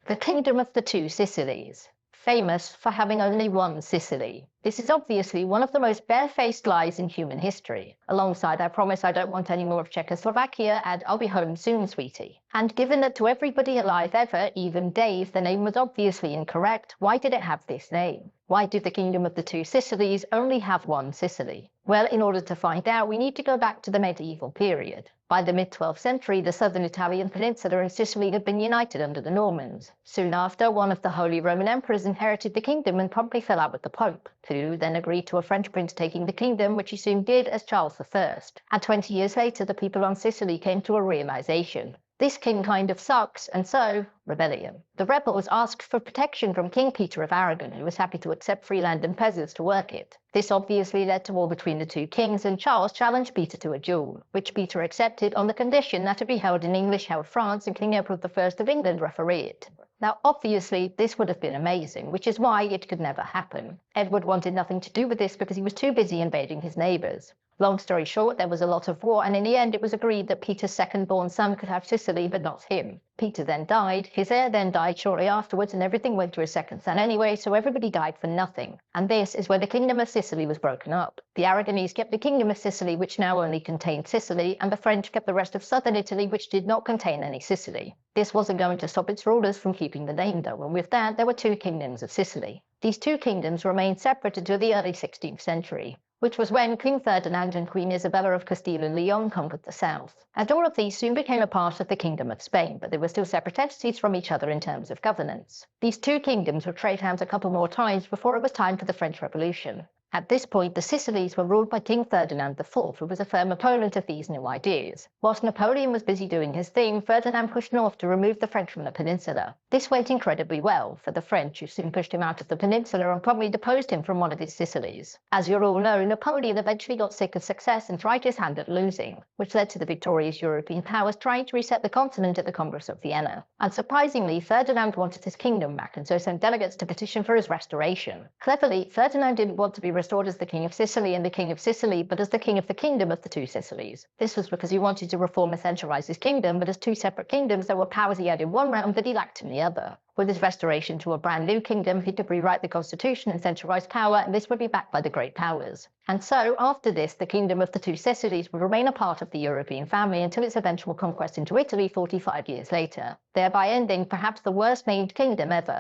The Kingdom of the Two Sicilies, famous for having only one Sicily. This is obviously one of the most barefaced lies in human history, alongside I promise I don't want any more of Czechoslovakia and I'll be home soon, sweetie. And given that to everybody alive ever, even Dave, the name was obviously incorrect, why did it have this name? Why did the Kingdom of the Two Sicilies only have one Sicily? Well, in order to find out, we need to go back to the medieval period. By the mid-12th century, the southern Italian peninsula and Sicily had been united under the Normans. Soon after, one of the Holy Roman Emperors inherited the kingdom and promptly fell out with the Pope, who then agreed to a French prince taking the kingdom, which he soon did as Charles I. And 20 years later, the people on Sicily came to a realization. This king kind of sucks, and so, rebellion. The rebels asked for protection from King Peter of Aragon, who was happy to accept free land and peasants to work it. This obviously led to war between the two kings, and Charles challenged Peter to a duel, which Peter accepted on the condition that it be held in English-held France and King Edward I of England referee it. Now, obviously, this would have been amazing, which is why it could never happen. Edward wanted nothing to do with this because he was too busy invading his neighbours. Long story short, there was a lot of war, and in the end it was agreed that Peter's second-born son could have Sicily, but not him. Peter then died, his heir then died shortly afterwards, and everything went to his second son anyway, so everybody died for nothing. And this is where the Kingdom of Sicily was broken up. The Aragonese kept the Kingdom of Sicily, which now only contained Sicily, and the French kept the rest of southern Italy, which did not contain any Sicily. This wasn't going to stop its rulers from keeping the name, though, and with that there were two kingdoms of Sicily. These two kingdoms remained separate until the early 16th century, which was when King Ferdinand and Queen Isabella of Castile and Leon conquered the south. And all of these soon became a part of the Kingdom of Spain, but they were still separate entities from each other in terms of governance. These two kingdoms would trade hands a couple more times before it was time for the French Revolution. At this point, the Sicilies were ruled by King Ferdinand IV, who was a firm opponent of these new ideas. Whilst Napoleon was busy doing his thing, Ferdinand pushed north to remove the French from the peninsula. This went incredibly well for the French, who soon pushed him out of the peninsula and probably deposed him from one of his Sicilies. As you all know, Napoleon eventually got sick of success and tried his hand at losing, which led to the victorious European powers trying to reset the continent at the Congress of Vienna. Unsurprisingly, Ferdinand wanted his kingdom back and so sent delegates to petition for his restoration. Cleverly, Ferdinand didn't want to be restored as the King of Sicily and the King of Sicily, but as the King of the Kingdom of the Two Sicilies. This was because he wanted to reform and centralize his kingdom, but as two separate kingdoms, there were powers he had in one realm that he lacked in the other. With his restoration to a brand new kingdom, he could rewrite the constitution and centralize power, and this would be backed by the great powers. And so, after this, the Kingdom of the Two Sicilies would remain a part of the European family until its eventual conquest into Italy 45 years later, thereby ending perhaps the worst named kingdom ever.